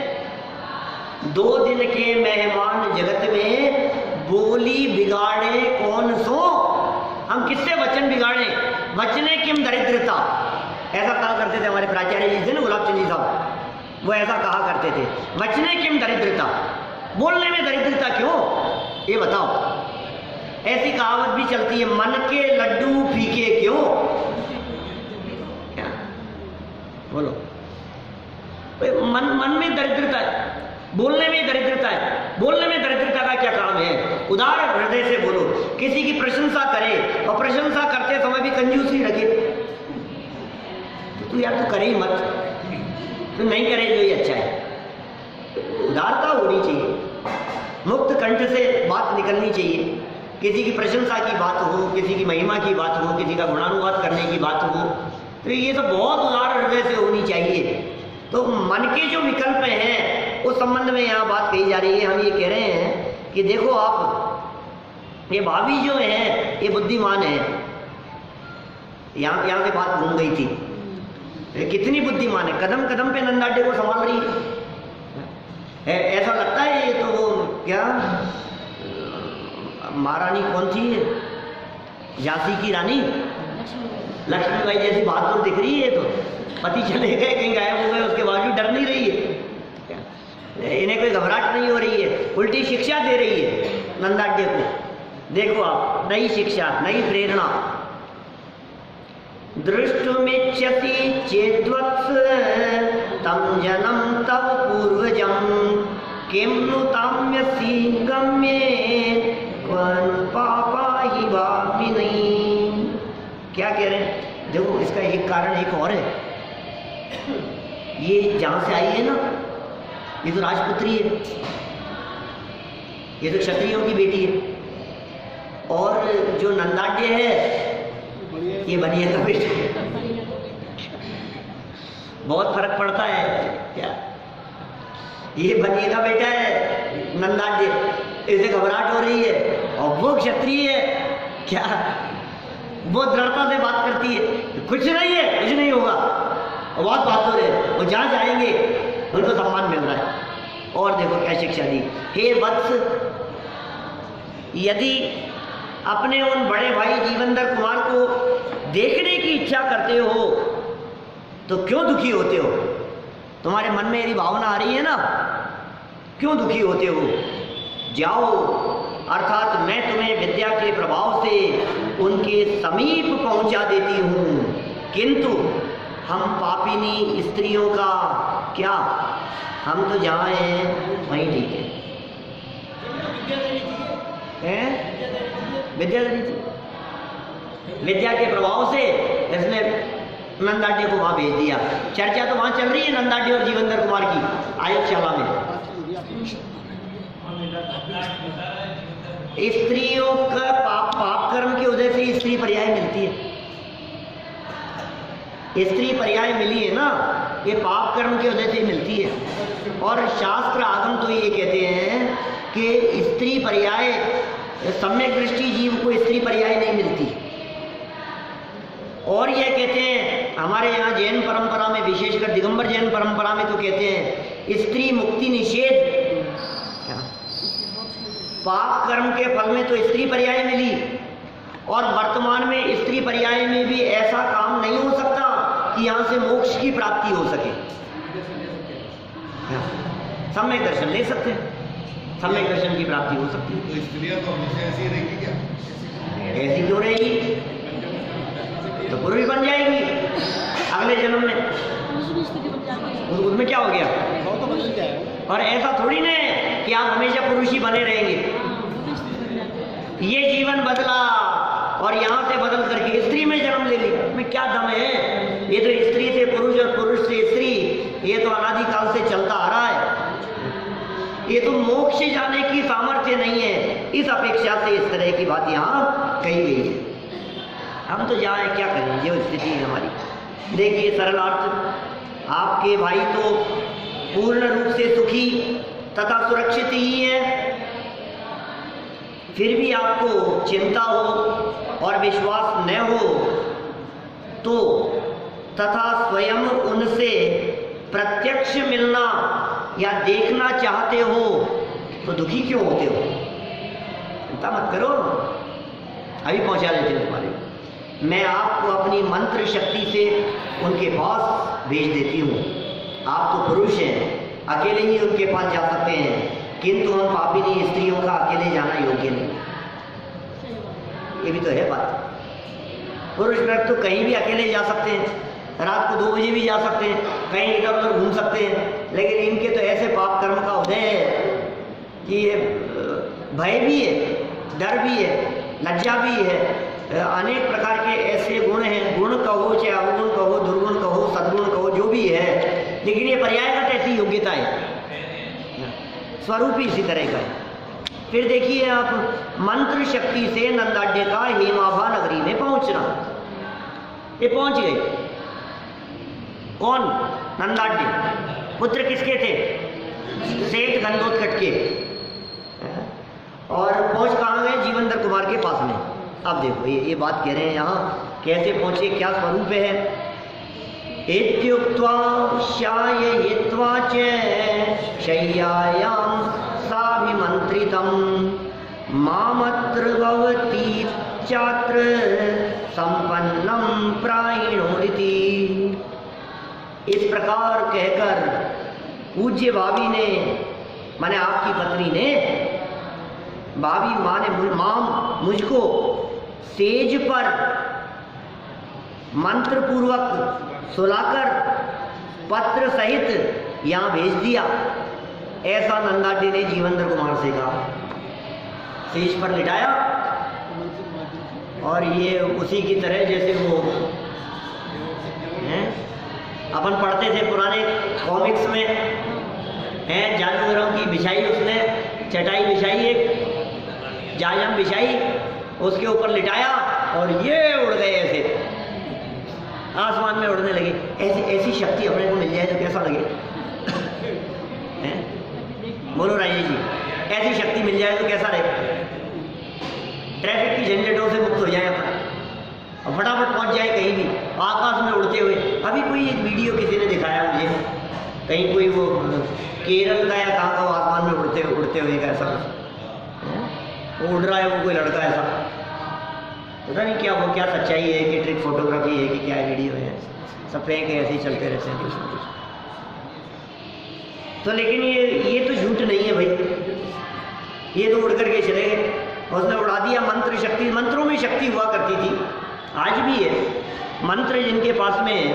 2 दिन के मेहमान जगत में, बोली बिगाड़े कौन सो। हम किससे वचन बिगाड़े? वचने किम दरिद्रता, ऐसा कहा करते थे हमारे प्राचार्य जी थे ना, गुलाब चंद जी साहब, वो ऐसा कहा करते थे, वचने किम दरिद्रता, बोलने में दरिद्रता क्यों, ये बताओ। ऐसी कहावत भी चलती है, मन के लड्डू फीके क्यों। क्या बोलो, मन में दरिद्रता है, बोलने में दरिद्रता है। बोलने में दरिद्रता का क्या काम है? उदार हृदय से बोलो। किसी की प्रशंसा करे और प्रशंसा करते समय भी कंजूसी रखे तो तू यार तू करे ही मत, तू नहीं करे जो ये अच्छा है। उदारता होनी चाहिए, मुक्त कंठ से बात निकलनी चाहिए। किसी की प्रशंसा की बात हो, किसी की महिमा की बात हो, किसी का गुणानुवाद करने की बात हो, तो ये तो बहुत उदार हृदय से होनी चाहिए। तो मन के जो विकल्प हैं उस संबंध में यहाँ बात कही जा रही है। हम ये कह रहे हैं कि देखो आप, ये भाभी जो है ये बुद्धिमान है। यहाँ से बात घूम गई थी, कितनी बुद्धिमान है, कदम कदम पे नंदाडे को संभाल रही है। ऐसा लगता है ये तो वो क्या महारानी कौन थी, झांसी की रानी लक्ष्मीबाई जैसी बहादुर दिख रही है। तो पति चले गए, कहीं गायब हो गए, उसके बावजूद डर नहीं रही है, इन्हें कोई घबराहट नहीं हो रही है, उल्टी शिक्षा दे रही है नंदाड्य को। देखो आप, नई शिक्षा, नई प्रेरणा। दृष्टुमिच्छति चेद्वत्स तम जनम तव पूर्वजम किम नु ताम्यसि गम्ये क्वनु पापा हि भाविनी। क्या कह रहे हैं? देखो इसका एक कारण एक और है। ये जहां से आई है ना, ये तो राजपुत्री है, ये तो क्षत्रियों की बेटी है। और जो नंदाड्य है ये बनिया का बेटा है। बहुत फर्क पड़ता है क्या? ये बनिए का बेटा है नंदाड्य, इसे घबराहट हो रही है, और वो क्षत्रिय है क्या, वो दृढ़ता से बात करती है, कुछ नहीं है, कुछ नहीं होगा, बहुत बहादुर है, वो जहाँ जाएंगे उनको सम्मान मिल रहा है। और देखो क्या शिक्षा दी, हे वत्स, यदि अपने उन बड़े भाई जीवनधर कुमार को देखने की इच्छा करते हो तो क्यों दुखी होते हो? तुम्हारे मन में यदि भावना आ रही है ना, क्यों दुखी होते हो? जाओ, अर्थात मैं तुम्हें विद्या के प्रभाव से उनके समीप पहुंचा देती हूँ, किंतु हम पापिनी स्त्रियों का क्या, हम तो जहाँ हैं वहीं ठीक है। विद्या देनी थी, विद्या के प्रभाव से इसने नंदाड्य को वहां भेज दिया। चर्चा तो वहां चल रही है नंदाड्य और जीवनधर कुमार की आयुधशाला में। स्त्रियों का पाप कर्म की वजह से स्त्री पर्याय मिलती है। स्त्री पर्याय मिली है ना, ये पाप कर्म की वजह से मिलती है। और शास्त्र आगम तो ये कहते हैं कि स्त्री पर्याय, सम्यक दृष्टि जीव को स्त्री पर्याय नहीं मिलती। और ये कहते हैं हमारे यहाँ जैन परंपरा में, विशेषकर दिगंबर जैन परंपरा में तो कहते हैं स्त्री मुक्ति निषेध। पाप कर्म के फल में तो स्त्री पर्याय मिली, और वर्तमान में स्त्री पर्याय में भी ऐसा काम नहीं हो सकता कि यहाँ से मोक्ष की प्राप्ति हो सके। सम्यक दर्शन ले सकते हैं, सम्यक दर्शन की प्राप्ति हो सकती है। तो स्त्रियां तो हमेशा ऐसी रहेगी क्या? ऐसी क्यों रहेगी? तो पुरुष बन जाएगी अगले जन्म में। दूसरी स्थिति बन जाती है। उसमें क्या हो गया? वो तो बदल जाएगा। और ऐसा थोड़ी ना है कि आप हमेशा पुरुष ही बने रहेंगे। दूसरी स्थिति बन जाती है। ये जीवन बदला और यहाँ से बदल करके स्त्री में जन्म ले लिया, में क्या दम है? ये तो स्त्री से पुरुष और पुरुष से स्त्री, ये तो अनादिकाल से चलता आ रहा है। ये तो मोक्ष जाने की सामर्थ्य नहीं है, इस अपेक्षा से इस तरह की बात यहाँ कही गई है। हम तो जाए क्या करें, जो स्थिति है हमारी। देखिए सरल अर्थ, आपके भाई तो पूर्ण रूप से सुखी तथा सुरक्षित ही है, फिर भी आपको चिंता हो और विश्वास न हो तो तथा स्वयं उनसे प्रत्यक्ष मिलना या देखना चाहते हो तो दुखी क्यों होते हो? चिंता मत करो, अभी पहुंचा देते हैं तुम्हारे। मैं आपको अपनी मंत्र शक्ति से उनके पास भेज देती हूँ। आप तो पुरुष हैं, अकेले ही उनके पास जा सकते हैं, किंतु हम पापिनी स्त्रियों का अकेले जाना योग्य नहीं। ये भी तो है बात। पुरुष वर्ग तो कहीं भी अकेले जा सकते हैं, रात को 2 बजे भी जा सकते हैं, कहीं इधर उधर घूम सकते हैं, लेकिन इनके तो ऐसे पाप कर्म का उदय है कि ये भय भी है, डर भी है, लज्जा भी है, अनेक प्रकार के ऐसे गुण हैं। गुण कहो चाहे अवगुण कहो, दुर्गुण कहो, सद्गुण कहो, जो भी है, लेकिन ये पर्यायगत ऐसी योग्यता है, स्वरूप ही इसी तरह का है। फिर देखिए आप, मंत्र शक्ति से नंदाढ्य का हेमाभा नगरी में पहुंचना। ये पहुंच गए। कौन? नंदाढ्य। पुत्र किसके थे? सेठ गंधोत्कच के। और पहुंच कहाँ गए? जीवनधर कुमार के पास में। अब देखो ये बात कह रहे हैं यहाँ, कैसे पहुंचे, क्या स्वरूप है। इत्युक्त्वा शाययित्वा च शय्यायां साभिमन्त्रितं मामत्र भवति चात्र संपन्नं प्रायिणोदिति। इस प्रकार कहकर पूज्य भाभी ने, माने आपकी पत्नी ने, भाभी माने माम मुझको सेज पर मंत्र पूर्वक सुलाकर पत्र सहित यहाँ भेज दिया। ऐसा नंदाढ्य ने जीवनधर कुमार से कहा। सेज पर लिटाया और ये उसी की तरह जैसे वो हैं, अपन पढ़ते थे पुराने कॉमिक्स में, हैं, जानवरों की बिछाई, उसने चटाई बिछाई, एक जायम बिछाई, उसके ऊपर लिटाया और ये उड़ गए, ऐसे आसमान में उड़ने लगे। ऐसी शक्ति अपने को मिल जाए तो कैसा लगे? हैं? बोलो राजेश जी, ऐसी शक्ति मिल जाए तो कैसा रहे? ट्रैफिक की झंझटों से मुक्त हो जाए अपन और फटाफट पहुंच जाए कहीं भी, आकाश में उड़ते हुए। अभी कोई एक वीडियो किसी ने दिखाया मुझे, कहीं कोई वो केरल का या कहाँ का आसमान में उड़ते हुए कैसा वो उड़ रहा है, वो कोई लड़का ऐसा, पता नहीं क्या वो, क्या सच्चाई है कि ट्रिक फोटोग्राफी है कि क्या वीडियो है, सब फेंक ऐसे ही चलते रहते हैं कुछ ना कुछ। तो लेकिन ये तो झूठ नहीं है भाई, ये तो उड़ करके चले गए, उसने उड़ा दिया। मंत्र शक्ति, मंत्रों में शक्ति हुआ करती थी, आज भी है। मंत्र जिनके पास में है,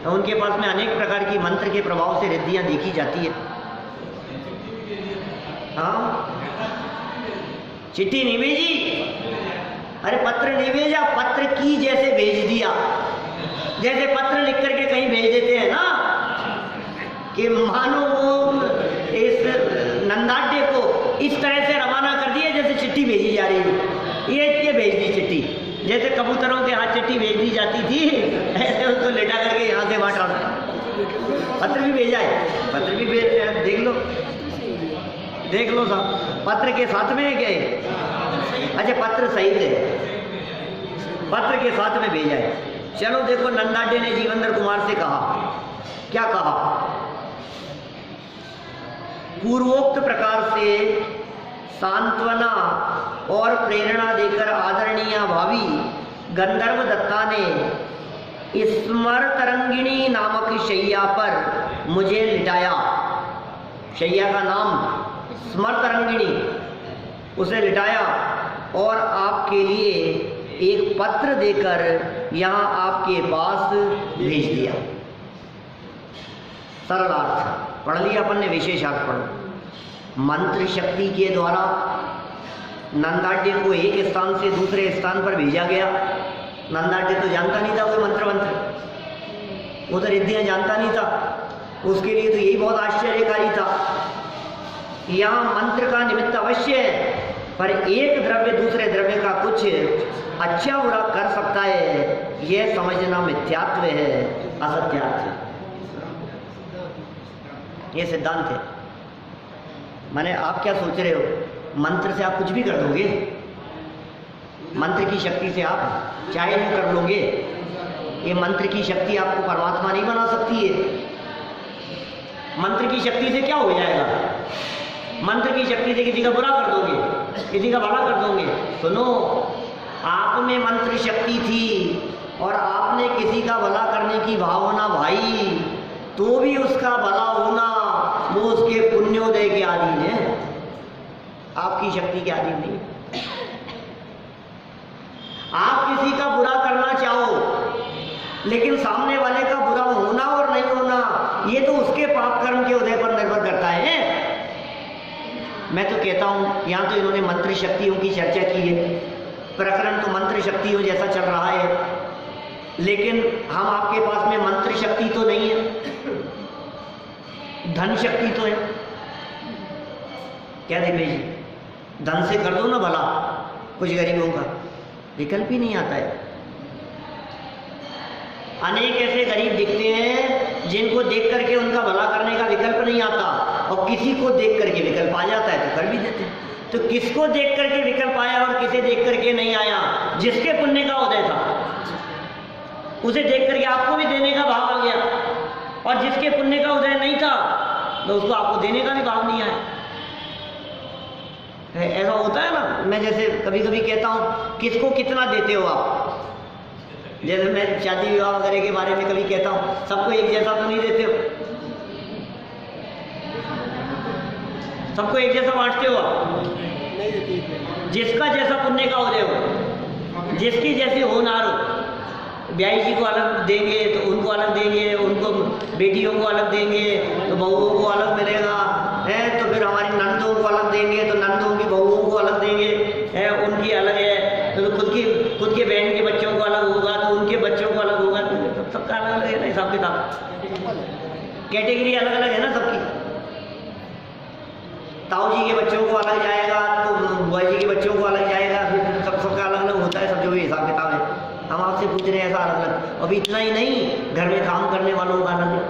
उनके पास में अनेक प्रकार की मंत्र के प्रभाव से रिद्धियाँ देखी जाती है। हाँ, चिट्ठी नहीं भेजी, अरे पत्र नहीं भेजा, पत्र की जैसे भेज दिया। जैसे पत्र लिख करके कहीं भेज देते हैं ना, कि मानो वो इस नंदाढ्य को इस तरह से रवाना कर दिया जैसे चिट्ठी भेजी जा रही है। ये भेज दी चिट्ठी, जैसे कबूतरों के हाथ चिट्ठी भेज दी जाती थी, ऐसे उसको लेटा करके यहाँ से वहाँ ट्रांसफर। पत्र भी भेजा है, पत्र भी देख लो साहब, पत्र के साथ में है क्या है? अच्छा, पत्र सहित है, पत्र के साथ में भेजा है। चलो देखो, नंदाढ्य ने जीवनधर कुमार से कहा, क्या कहा? पूर्वोक्त प्रकार से सांत्वना और प्रेरणा देकर आदरणीय भावी गंधर्व दत्ता ने स्मर तरंगिणी नामक शैया पर मुझे लिटाया। शैया का नाम स्मर तरंगिणी, उसे लिटाया और आपके लिए एक पत्र देकर यहाँ आपके पास भेज दिया। सरल अर्थ पढ़ लिया अपन ने, विशेष अर्थ पढ़ो। मंत्र शक्ति के द्वारा नंदाढ़ को एक स्थान से दूसरे स्थान पर भेजा गया। नंदाढ़ तो जानता नहीं था कोई मंत्र, वो तो रिद्धियां जानता नहीं था, उसके लिए तो यही बहुत आश्चर्यकारी था। यहाँ मंत्र का निमित्त अवश्य है, पर एक द्रव्य दूसरे द्रव्य का कुछ अच्छा बुरा कर सकता है, यह समझना मिथ्यात्व है, असत्यार्थ है। ये सिद्धांत है। माने आप क्या सोच रहे हो, मंत्र से आप कुछ भी कर दोगे? मंत्र की शक्ति से आप चाहे नहीं कर लोगे। ये मंत्र की शक्ति आपको परमात्मा नहीं बना सकती है। मंत्र की शक्ति से क्या हो जाएगा? मंत्र की शक्ति से किसी का बुरा कर दोगे, किसी का भला कर दोगे। सुनो, आप में मंत्र शक्ति थी और आपने किसी का भला करने की भावना भाई, तो भी उसका भला होना वो उसके पुण्योदय के अधीन है, आपकी शक्ति के अधीन नहीं। आप किसी का बुरा करना चाहो, लेकिन सामने वाले का बुरा होना और नहीं होना ये तो उसके पाप कर्म के उदय पर निर्भर करता है। मैं तो कहता हूं, यहां तो इन्होंने मंत्र शक्तियों की चर्चा की है, प्रकरण तो मंत्र शक्तियों जैसा चल रहा है, लेकिन हम आपके पास में मंत्र शक्ति तो नहीं है, धन शक्ति तो है। क्या देवे जी, धन से कर दो ना भला कुछ गरीबों का, विकल्प ही नहीं आता है। अनेक ऐसे गरीब दिखते हैं जिनको देख करके उनका भला करने का विकल्प नहीं आता, और किसी को देख करके विकल्प आ जाता है तो कर भी देते हैं। तो किसको देख करके विकल्प आया और किसे देख करके नहीं आया? जिसके पुण्य का उदय था उसे देख करके आपको भी देने का भाव आ गया, और जिसके पुण्य का उदय नहीं था तो उसको आपको देने का भी भाव नहीं आया। ऐसा होता है ना। मैं जैसे कभी कभी कहता हूं, किसको कितना देते हो आप? जैसे मैं शादी विवाह वगैरह के बारे में कभी कहता हूं, सबको एक जैसा तो नहीं देते हो, सबको एक जैसा बांटते हो आप। जिसका जैसा पुण्य का उदय हो, जिसकी जैसी होनहार हो, ब्याही जी को अलग देंगे तो उनको अलग देंगे, उनको बेटियों को अलग देंगे तो बहुओं को अलग मिलेगा है, तो फिर हमारी नंदों को अलग देंगे तो नंदों की बहुओं को अलग देंगे है, उनकी अलग है, तो खुद के बहन के बच्चों को अलग होगा तो उनके बच्चों को अलग होगा, तो सबका अलग अलग है ना हिसाब किताब, कैटेगरी अलग अलग है ना सबकी। ताऊ जी के बच्चों को अलग जाएगा तो बुआ जी के बच्चों को अलग जाएगा, फिर सबका अलग अलग होता है, सब जो भी हिसाब किताब है। हम आपसे पूछ रहे हैं ऐसा अलग अलग। अभी इतना ही नहीं, घर में काम करने वालों का अलग है,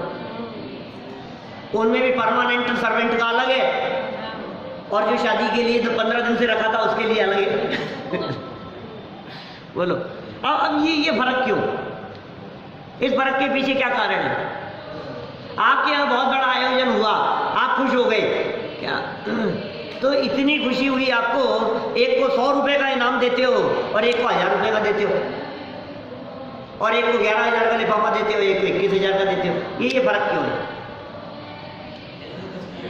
उनमें भी परमानेंट सर्वेंट का अलग है, और जो शादी के लिए तो 15 दिन से रखा था उसके लिए अलग है। बोलो अब ये फर्क क्यों? इस फर्क के पीछे क्या कारण है? आपके यहाँ बहुत बड़ा आयोजन हुआ, आप खुश हो गए क्या? तो इतनी खुशी हुई आपको, एक को 100 रुपए का इनाम देते हो और एक को 1000 रुपए का देते हो, और एक को 11,000 का लिफाफा देते हो, एक को 21,000 का देते हो। ये फर्क क्यों है?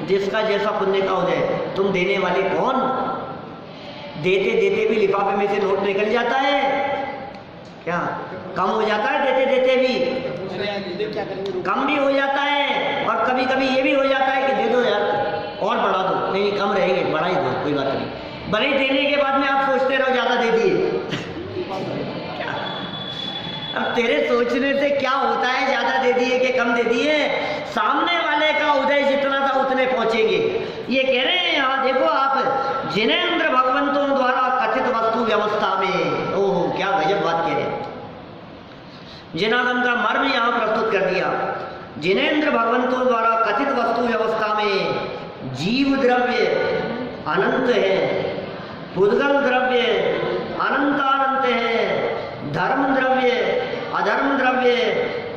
जिसका जैसा पुण्य का उदय। तुम देने वाले कौन? देते देते भी लिफाफे में से नोट निकल जाता है क्या? कम हो जाता है देते देते भी, कम भी हो जाता है, और कभी कभी ये भी हो जाता है कि दे दो यार और बढ़ा दो, नहीं कम रहेंगे, बढ़ा ही दो, कोई बात नहीं। भले ही देने के बाद में आप सोचते रहो ज्यादा दे दिए। अब तेरे सोचने से क्या होता है, ज्यादा दे दिए कि कम दे दिए? सामने वाले का उदय जितना था उतने पहुंचेंगे। ये कह रहे हैं यहाँ देखो आप, जिनेंद्र भगवंतों द्वारा कथित वस्तु व्यवस्था में, ओहो क्या गजब बात कह रहे हैं। जिनागम का मर्म यहाँ प्रस्तुत कर दिया। जिनेंद्र भगवंतों द्वारा कथित वस्तु व्यवस्था में जीव द्रव्य अनंत है, पुद्गल द्रव्य अनंतानंत है, धर्म द्रव्य अधर्म द्रव्य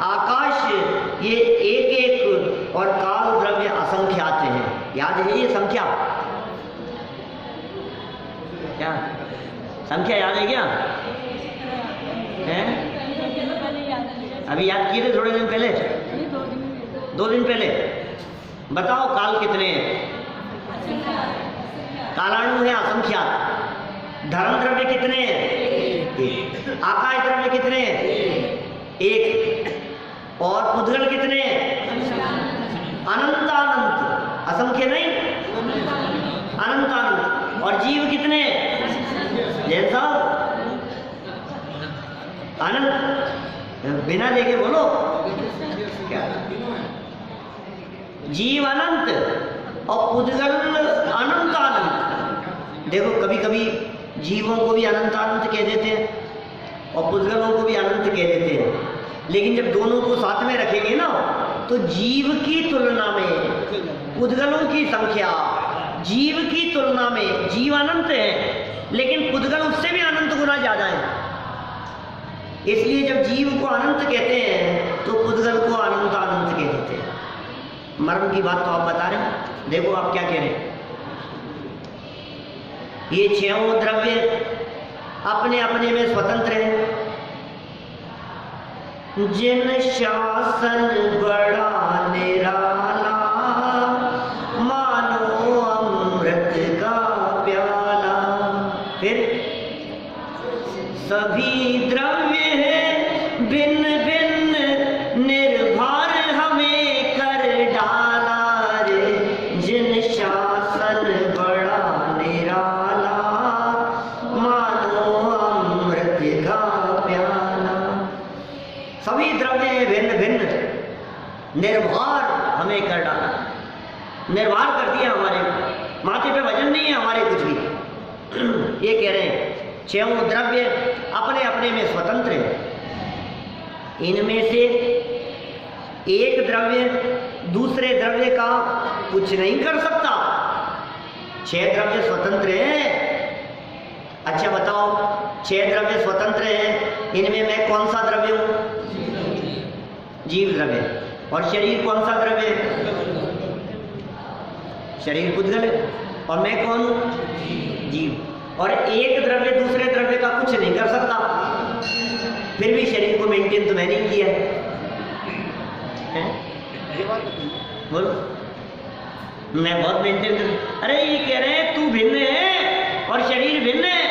आकाश ये एक एक, और काल द्रव्य असंख्यात है। याद है ये संख्या? क्या संख्या याद है क्या? है अभी याद किए थे थोड़े दिन पहले, ये 2 दिन में 2 दिन पहले। बताओ काल कितने हैं? कालाणु है असंख्यात। धर्म द्रव्य कितने हैं? एक। आकाश द्रव्य कितने हैं? एक। और पुद्गल कितने हैं? अनंतानंत। असंख्य नहीं, अनंतानंत। और जीव कितने हैं? जैन साहब अनंत, बिना देखे बोलो क्या? जीव अनंत और पुद्गल अनंत अनंत। देखो कभी कभी जीवों को भी अनंत अनंत कह देते हैं और पुद्गलों को भी अनंत कह देते हैं, लेकिन जब दोनों को साथ में रखेंगे ना तो जीव की तुलना में पुद्गलों की संख्या, जीव की तुलना में जीव अनंत है लेकिन पुद्गल उससे भी अनंत गुना ज्यादा है। इसलिए जब जीव को अनंत कहते हैं तो पुद्गल को अनंत अनंत कह देते हैं। मर्म की बात तो आप बता रहे हैं, देखो आप क्या कह रहे हैं। ये 6 द्रव्य अपने अपने में स्वतंत्र हैं। जिन शासन बड़ा निराला, मानो अमृत का प्याला। फिर सभी द्रव्य हैं भिन्न भिन्न, निर्भर हमें कर डाला रे। जिन शासन बड़ा निराला, मानो अमृत का प्याला। सभी द्रव्य भिन्न भिन्न, निर्भर हमें कर डाला। निर्भर कर दिया, हमारे माथे पे वजन नहीं है हमारे कुछ भी। ये कह रहे हैं 6 द्रव्य अपने अपने में स्वतंत्र है। इनमें से एक द्रव्य दूसरे द्रव्य का कुछ नहीं कर सकता। 6 द्रव्य स्वतंत्र हैं। अच्छा बताओ, 6 द्रव्य स्वतंत्र हैं, इनमें मैं कौन सा द्रव्य हूं? जीव द्रव्य। और शरीर कौन सा द्रव्य है? शरीर पुद्गल है। और मैं कौन हूं? जीव। और एक द्रव्य दूसरे द्रव्य का कुछ नहीं कर सकता, फिर भी शरीर को मेंटेन तो मैंने ही किया है। बोलो, मैं बहुत मेंटेन कर। अरे ये कह रहे हैं तू भिन्न है और शरीर भिन्न है,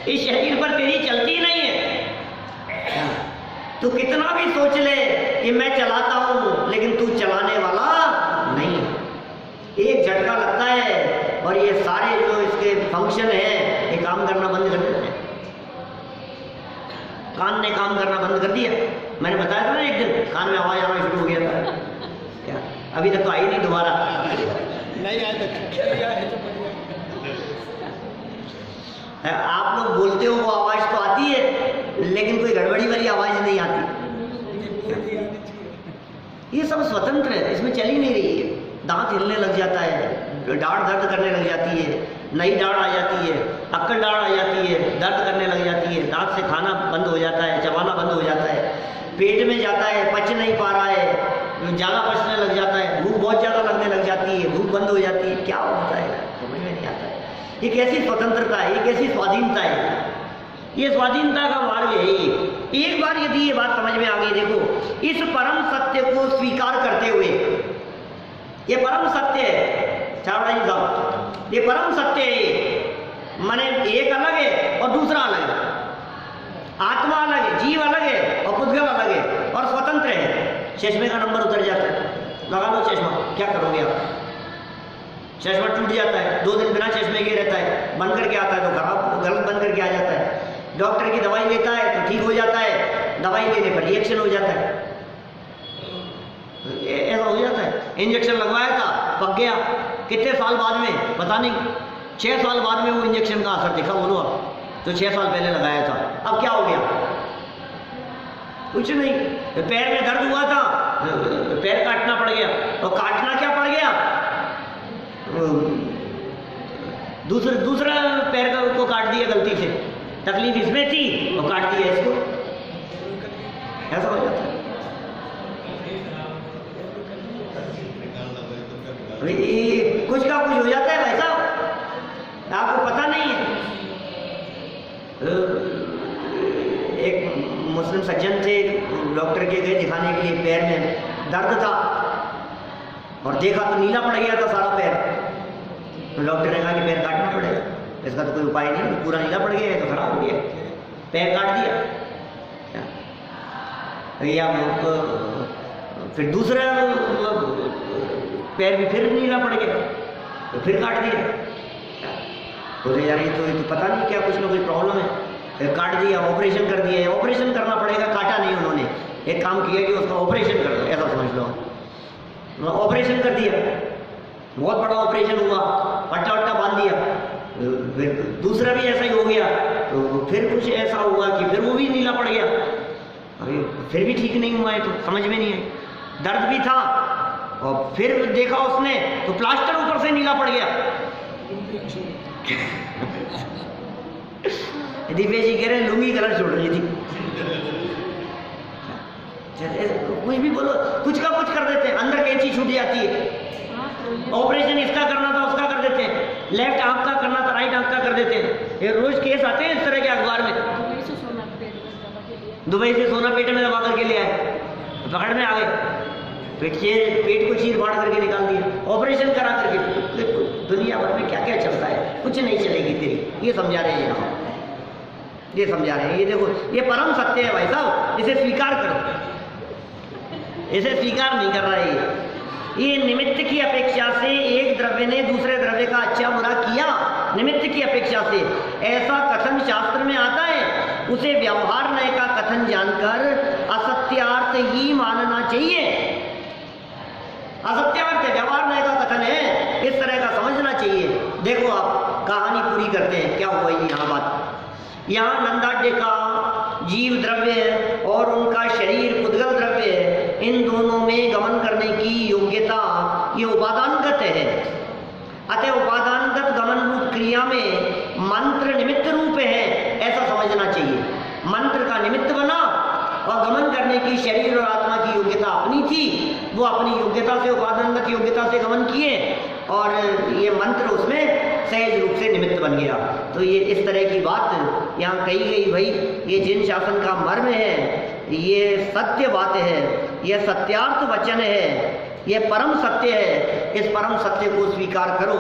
इस शरीर पर तेरी चलती नहीं है। तू कितना भी सोच ले कि मैं चलाता हूं, लेकिन तू चलाने वाला नहीं है। एक झटका लगता है और ये सारे जो इसके फंक्शन है ये काम करना बंद कर देते हैं। कान ने काम करना बंद कर दिया। मैंने बताया था ना एक दिन कान में आवाज आना शुरू हो गया था। क्या अभी तक तो आई नहीं दोबारा? नहीं आया तो आप लोग बोलते हो वो आवाज तो आती है, लेकिन कोई गड़बड़ी वाली आवाज नहीं आती। ये सब स्वतंत्र है, इसमें चल ही नहीं रही है। दांत हिलने लग जाता है, दाढ़ दर्द करने लग जाती है, नई दाढ़ आ जाती है, अक्कड़ दाढ़ आ जाती है, दर्द करने लग जाती है, दांत से खाना बंद हो जाता है, चबाना बंद हो जाता है, पेट में जाता है, पच नहीं पा रहा है, ज़्यादा पचने लग जाता है, भूख बहुत ज़्यादा लगने लग जाती है, भूख बंद हो जाती है। क्या होता है समझ में नहीं आता है। ये कैसी स्वतंत्रता है, ये कैसी स्वाधीनता है? ये स्वाधीनता का मार्ग है ये। एक बार यदि ये बात समझ में आ गई, देखो इस परम सत्य को स्वीकार करते हुए, ये परम सत्य है छावड़ा जी साहब, ये परम सत्य है। माने एक अलग है और दूसरा अलग है, आत्मा अलग है, जीव अलग है और पुद्गल अलग है और स्वतंत्र है। चश्मे का नंबर उतर जाता है, लगा लो चश्मा, क्या करोगे आप? चश्मा टूट जाता है, 2 दिन बिना चश्मे के रहता है, बंद करके आता है तो खराब गलत बंद करके आ जाता है। डॉक्टर की दवाई लेता है तो ठीक हो जाता है, दवाई लेने पर रिएक्शन हो जाता है, ऐसा हो जाता है। इंजेक्शन लगवाया था, पक गया, कितने साल बाद में पता नहीं, 6 साल बाद में वो इंजेक्शन का असर दिखा। बोलो आप, तो 6 साल पहले लगाया था, अब क्या हो गया? कुछ नहीं। पैर में दर्द हुआ था, पैर काटना पड़ गया, और काटना क्या पड़ गया? दूसरा पैर को काट दिया गलती से, तकलीफ इसमें थी और काट दिया इसको, ऐसा हो जाता है। कुछ का कुछ हो जाता है भाई साहब, आपको पता नहीं है। एक मुस्लिम सज्जन थे, डॉक्टर के गए दिखाने के लिए, पैर में दर्द था और देखा तो नीला पड़ गया था सारा पैर। तो डॉक्टर ने कहा कि पैर काटना पड़ेगा, इसका तो कोई उपाय नहीं, पूरा नीला पड़ गया है तो खराब हो गया, पैर काट दिया। या फिर दूसरा पैर भी फिर नीला पड़ गया तो फिर काट दिया। बोले यार ये तो पता नहीं क्या कुछ ना कुछ प्रॉब्लम है, फिर काट दिया, ऑपरेशन कर दिया। ऑपरेशन करना पड़ेगा, काटा नहीं उन्होंने, एक काम किया कि उसका ऑपरेशन कर दो, ऐसा समझ लो। ऑपरेशन कर दिया, बहुत बड़ा ऑपरेशन हुआ, पट्टा वट्टा बांध दिया। फिर दूसरा भी ऐसा ही हो गया, तो फिर कुछ ऐसा हुआ कि फिर वो भी नीला पड़ गया। अभी फिर भी ठीक नहीं हुआ है, तो समझ में नहीं आई, दर्द भी था और फिर देखा उसने तो प्लास्टर ऊपर से नीला पड़ गया। दिव्या जी कह रहे लुंगी कलर छोड़ रही थी। कुछ भी बोलो, कुछ का कुछ कर देते हैं, अंदर कैंची छूट जाती है। ऑपरेशन इसका करना था उसका कर देते हैं, लेफ्ट आंख का करना था राइट आंख का कर देते हैं। ये रोज केस आते हैं इस तरह के अखबार में। दुबई से सोना पेट में दबा करके ले आए, पकड़ में आ गए, पेट को चीर फाड़ करके निकाल दिया, ऑपरेशन करा करके। दुनिया भर में क्या क्या चलता है, कुछ नहीं चलेगी तेरी, ये समझा रहे हैं यहाँ, ये समझा रहे हैं। ये देखो, ये परम सत्य है भाई साहब, इसे स्वीकार करो, इसे स्वीकार नहीं कर रहा है। ये निमित्त की अपेक्षा से एक द्रव्य ने दूसरे द्रव्य का अच्छा बुरा किया, निमित्त की अपेक्षा से, ऐसा कथन शास्त्र में आता है। उसे व्यवहार नय का कथन जानकर असत्यार्थ ही मानना चाहिए। असत्यार्थ है, व्यवहार नय का कथन है, इस तरह का समझना चाहिए। देखो आप कहानी पूरी करते हैं, क्या हुआ यहाँ बात। यहाँ नंदाढ्य का जीव द्रव्य है और उनका शरीर पुद्गल द्रव्य है, इन दोनों में गमन करने की योग्यता ये उपादानगत है। अतः उपादानगत गमन रूप क्रिया में मंत्र निमित्त रूप है, ऐसा समझना चाहिए। मंत्र का निमित्त बना और गमन करने की शरीर और आत्मा की योग्यता अपनी थी, वो अपनी योग्यता से, उपादानगत योग्यता से गमन किए और ये मंत्र उसमें सहज रूप से निमित्त बन गया। तो ये इस तरह की बात यहाँ कही गई। भाई ये जिन शासन का मर्म है, ये सत्य बात है, यह सत्यार्थ वचन है, यह परम सत्य है। इस परम सत्य को स्वीकार करो।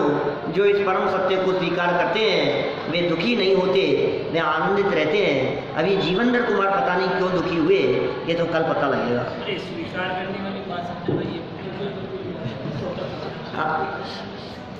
जो इस परम सत्य को स्वीकार करते हैं वे दुखी नहीं होते, वे आनंदित रहते हैं। अभी जीवनधर कुमार पता नहीं क्यों दुखी हुए, ये तो कल पता लगेगा। स्वीकार करने वाली बात समझो भाई,